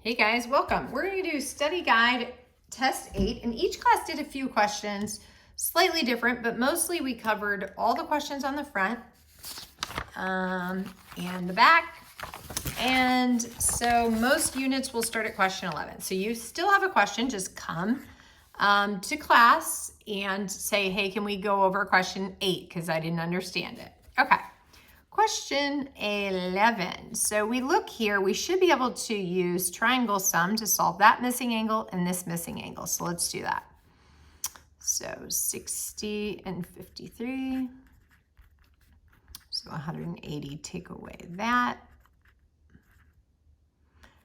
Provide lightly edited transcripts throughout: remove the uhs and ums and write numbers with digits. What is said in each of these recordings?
Hey guys, welcome. We're going to do study guide test 8, and each class did a few questions, slightly different, but mostly we covered all the questions on the front and the back. And so most units will start at question 11. So you still have a question, just come to class and say, hey, can we go over question 8 because I didn't understand it. Okay. Question 11. So we look here, we should be able to use triangle sum to solve that missing angle and this missing angle. So let's do that. So 60 and 53. So 180, take away that.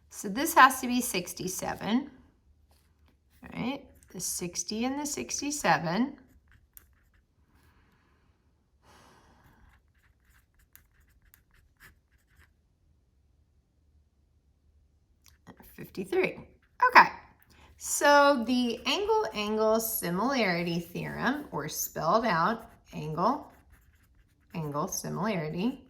So this has to be 67. All right, the 60 and the 67. 53. Okay, so the angle-angle similarity theorem, or spelled out angle-angle similarity,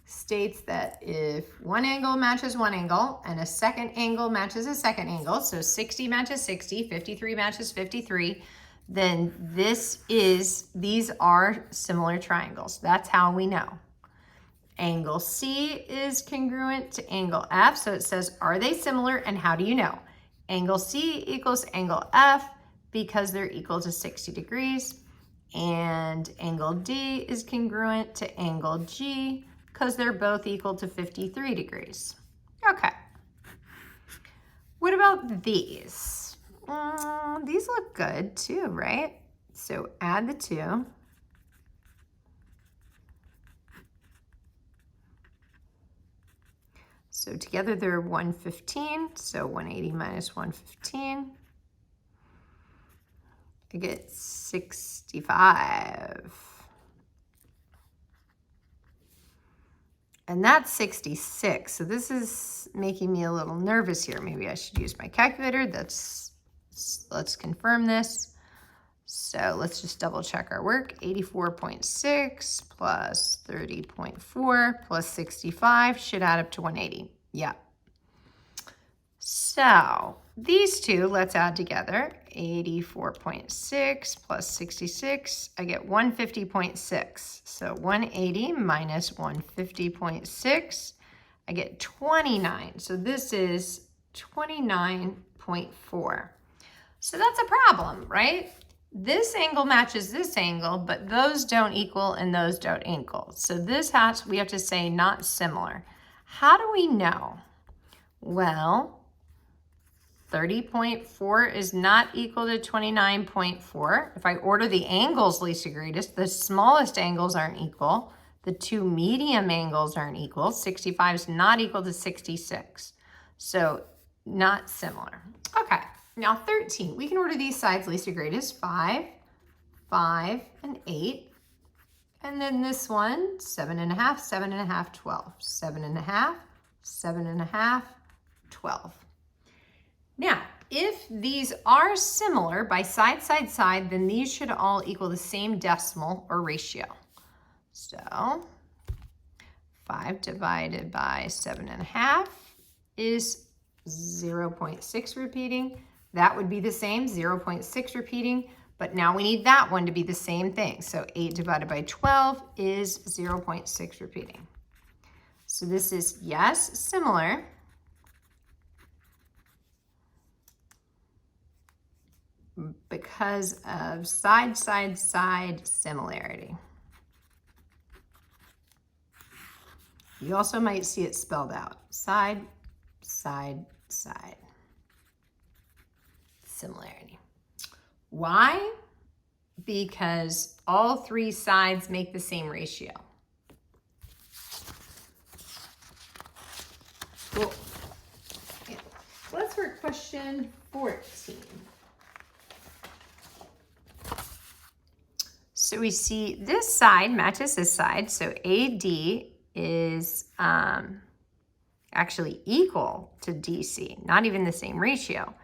states that if one angle matches one angle and a second angle matches a second angle, so 60 matches 60, 53 matches 53, then these are similar triangles. That's how we know. Angle C is congruent to angle F. So it says, are they similar and how do you know? Angle C equals angle F because they're equal to 60 degrees. And angle D is congruent to angle G because they're both equal to 53 degrees. Okay. What about these? These look good too, right? So add the two. So together they're 115, so 180 minus 115. I get 65. And that's 66. So this is making me a little nervous here. Maybe I should use my calculator. Let's confirm this. So let's just double check our work. 84.6 plus 30.4 plus 65 should add up to 180. Yeah. So these two, let's add together. 84.6 plus 66, I get 150.6. So 180 minus 150.6, I get 29. So this is 29.4. So that's a problem, right? This angle matches this angle, but those don't equal and those don't equal. So we have to say not similar. How do we know? Well, 30.4 is not equal to 29.4. If I order the angles least to greatest, the smallest angles aren't equal. The two medium angles aren't equal. 65 is not equal to 66. So not similar. Okay. Now 13, we can order these sides least to greatest, 5, 5, and 8. And then this one, 7.5, 7.5, 12. 7.5, 7.5, 12. Now, if these are similar by side, side, side, then these should all equal the same decimal or ratio. So 5 divided by 7.5 is 0.6 repeating. That would be the same, 0.6 repeating, but now we need that one to be the same thing. So 8 divided by 12 is 0.6 repeating. So this is, yes, similar. Because of side, side, side similarity. You also might see it spelled out. Side, side, side. Similarity. Why? Because all three sides make the same ratio. Cool. Okay. Let's work question 14. So we see this side matches this side. So AD is actually equal to DC, not even the same ratio.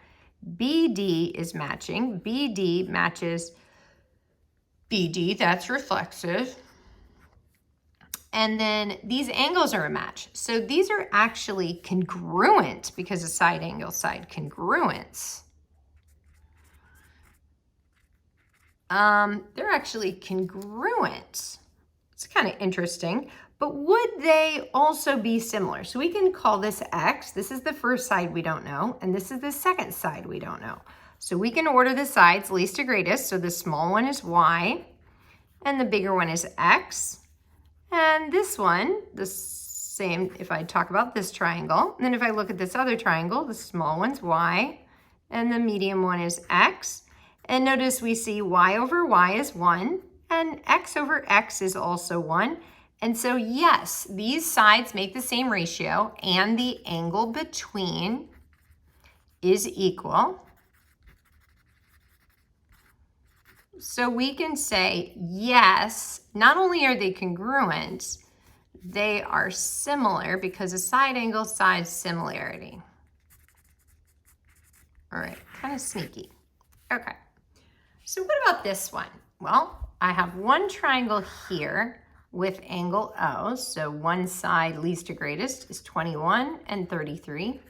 BD is matching. BD matches BD, that's reflexive. And then these angles are a match. So these are actually congruent because of side angle side congruence. They're actually congruent. It's kind of interesting, but would they also be similar? So we can call this X. This is the first side we don't know, and this is the second side we don't know. So we can order the sides least to greatest. So the small one is Y, and the bigger one is X. And this one, the same if I talk about this triangle. And then if I look at this other triangle, the small one's Y, and the medium one is X. And notice we see Y over Y is 1, and X over X is also 1. And so yes, these sides make the same ratio, and the angle between is equal. So we can say, yes, not only are they congruent, they are similar because of side angle side similarity. All right, kind of sneaky. Okay, so what about this one? Well, I have one triangle here with angle O. So one side least to greatest is 21 and 33.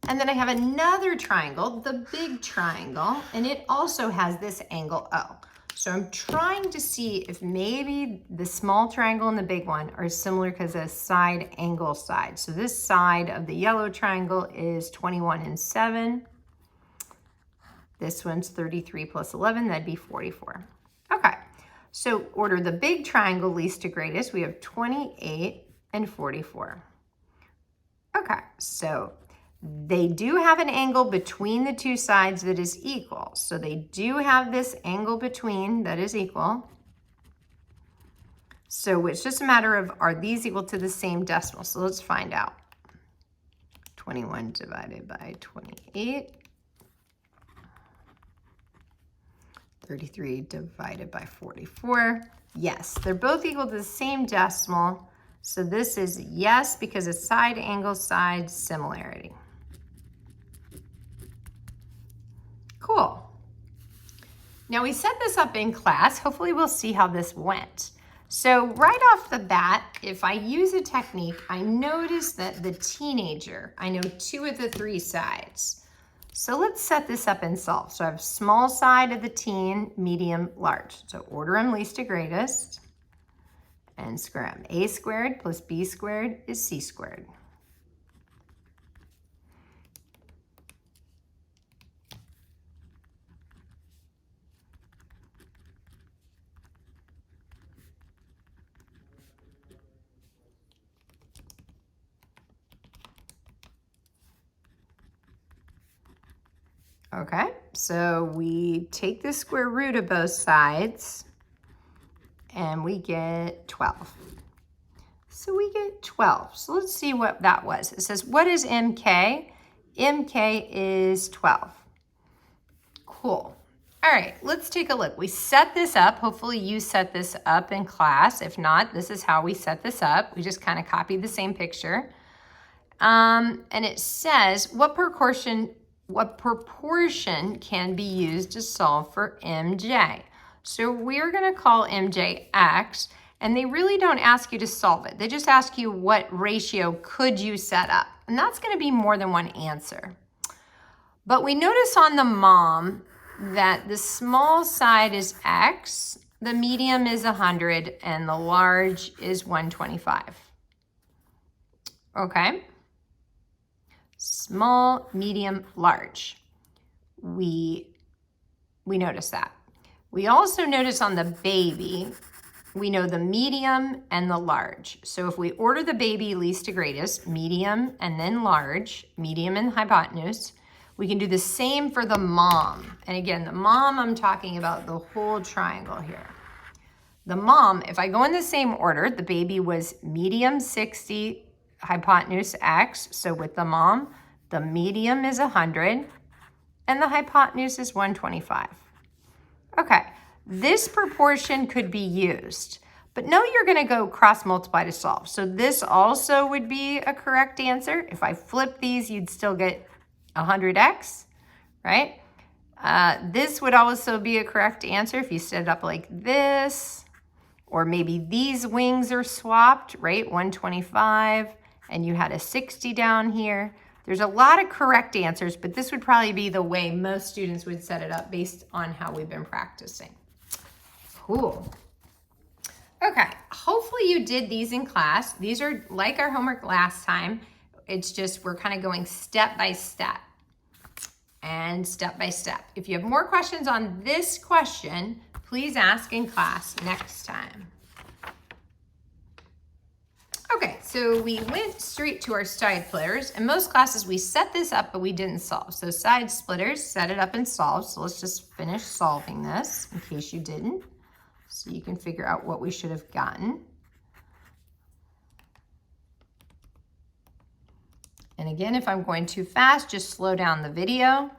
And then I have another triangle, the big triangle, and it also has this angle O. So I'm trying to see if maybe the small triangle and the big one are similar because of side angle side. So this side of the yellow triangle is 21 and 7. This one's 33 plus 11, that'd be 44. Okay, so order the big triangle least to greatest. We have 28 and 44. Okay, so they do have an angle between the two sides that is equal. So they do have this angle between that is equal. So it's just a matter of, are these equal to the same decimal? So let's find out. 21 divided by 28. 33 divided by 44. Yes, they're both equal to the same decimal. So this is yes because of side angle side similarity. Cool. Now we set this up in class. Hopefully we'll see how this went. So right off the bat, if I use a technique, I notice that the teenager, I know 2 of the 3 sides. So let's set this up and solve. So I have small side of the teen, medium, large. So order them least to greatest and square them. A squared plus B squared is C squared. Okay, so we take the square root of both sides and we get 12. So we get 12. So let's see what that was. It says, what is MK? MK is 12. Cool. All right, let's take a look. We set this up. Hopefully you set this up in class. If not, this is how we set this up. We just kind of copied the same picture. And it says, what proportion can be used to solve for MJ? So we're going to call MJ X, and they really don't ask you to solve it. They just ask you what ratio could you set up, and that's going to be more than one answer. But we notice on the mom that the small side is X, the medium is 100, and the large is 125. Okay? Small, medium, large. We notice that. We also notice on the baby, we know the medium and the large. So if we order the baby least to greatest, medium and then large, medium and hypotenuse, we can do the same for the mom. And again, the mom, I'm talking about the whole triangle here. The mom, if I go in the same order, the baby was medium 60, hypotenuse X. So with the mom, the medium is 100 and the hypotenuse is 125. Okay, this proportion could be used, but no, you're gonna go cross multiply to solve. So this also would be a correct answer. If I flip these, you'd still get 100x, right? This would also be a correct answer if you set it up like this, Or maybe these wings are swapped, right? 125, and you had a 60 down here. There's a lot of correct answers, but this would probably be the way most students would set it up based on how we've been practicing. Cool. Okay, hopefully you did these in class. These are like our homework last time. It's just we're kind of going step by step and step by step. If you have more questions on this question, please ask in class next time. Okay, so we went straight to our side splitters. In most classes, we set this up, but we didn't solve. So side splitters, set it up and solve. So let's just finish solving this in case you didn't. So you can figure out what we should have gotten. And again, if I'm going too fast, just slow down the video.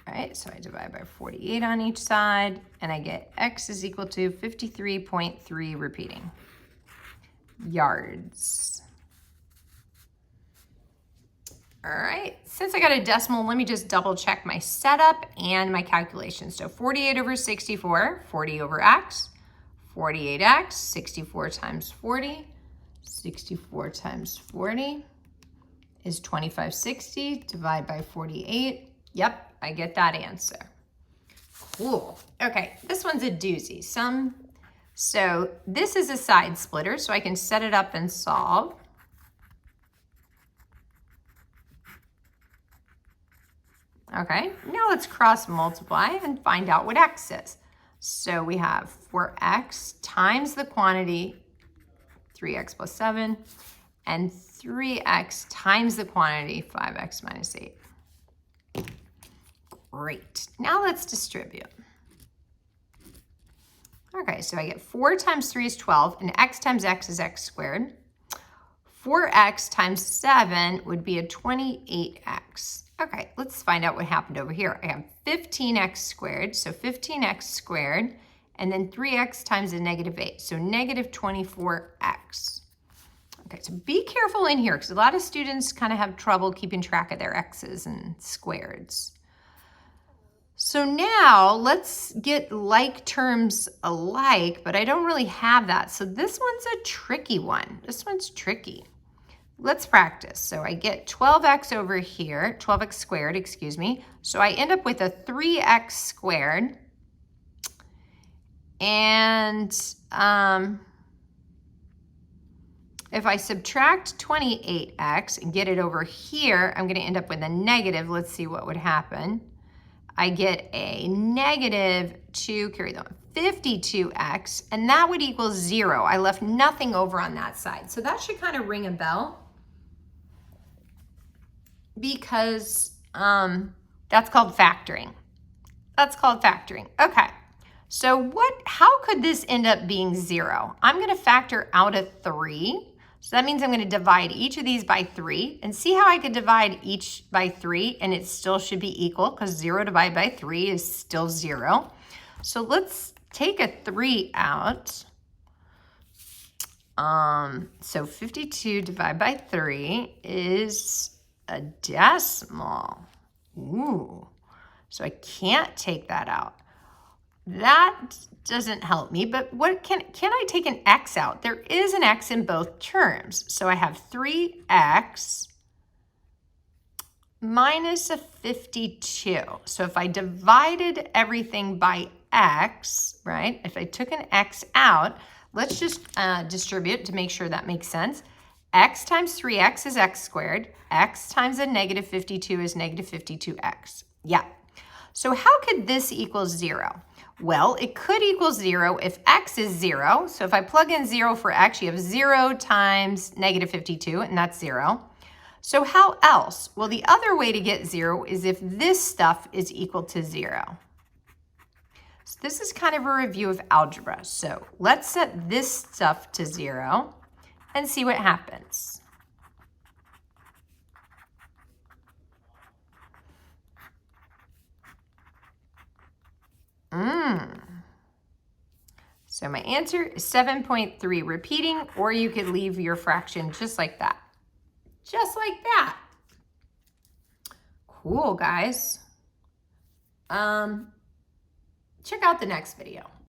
All right, so I divide by 48 on each side, and I get x is equal to 53.3 repeating yards. All right, since I got a decimal, let me just double check my setup and my calculation. So 48 over 64, 40 over x, 48x, 64 times 40, 64 times 40 is 2560, divide by 48. Yep, I get that answer. Cool. Okay, this one's a doozy. So this is a side splitter, so I can set it up and solve. Okay, now let's cross multiply and find out what x is. So we have 4x times the quantity, 3x plus 7, and 3x times the quantity, 5x minus 8. Great. Now let's distribute. Okay, so I get 4 times 3 is 12, and x times x is x squared. 4x times 7 would be a 28x. Okay, let's find out what happened over here. I have 15x squared, so 15x squared, and then 3x times a negative 8, so negative 24x. Okay, so be careful in here, because a lot of students kind of have trouble keeping track of their x's and squareds. So now let's get like terms alike, but I don't really have that. So this one's a tricky one. This one's tricky. Let's practice. So I get 12x over here, 12x squared, excuse me. So I end up with a 3x squared. And if I subtract 28x and get it over here, I'm going to end up with a negative. Let's see what would happen. I get a negative 2, carry that one, 52x, and that would equal 0. I left nothing over on that side. So that should kind of ring a bell because that's called factoring. That's called factoring. Okay, so how could this end up being 0? I'm going to factor out a 3. So that means I'm going to divide each of these by 3 and see how I could divide each by 3 and it still should be equal because 0 divided by 3 is still 0. So let's take a 3 out. So 52 divided by 3 is a decimal. Ooh, so I can't take that out. That doesn't help me, but what can I take an x out? There is an x in both terms. So I have 3x minus a 52. So if I divided everything by x, right? If I took an x out, let's just distribute to make sure that makes sense. X times 3x is x squared. X times a negative 52 is negative 52x. Yeah. So how could this equal 0? Well, it could equal 0 if x is 0. So if I plug in 0 for x, you have 0 times negative 52, and that's 0. So how else? Well, the other way to get 0 is if this stuff is equal to 0. So this is kind of a review of algebra. So let's set this stuff to 0 and see what happens. So my answer is 7.3 repeating, or you could leave your fraction just like that. Just like that. Cool, guys. Check out the next video.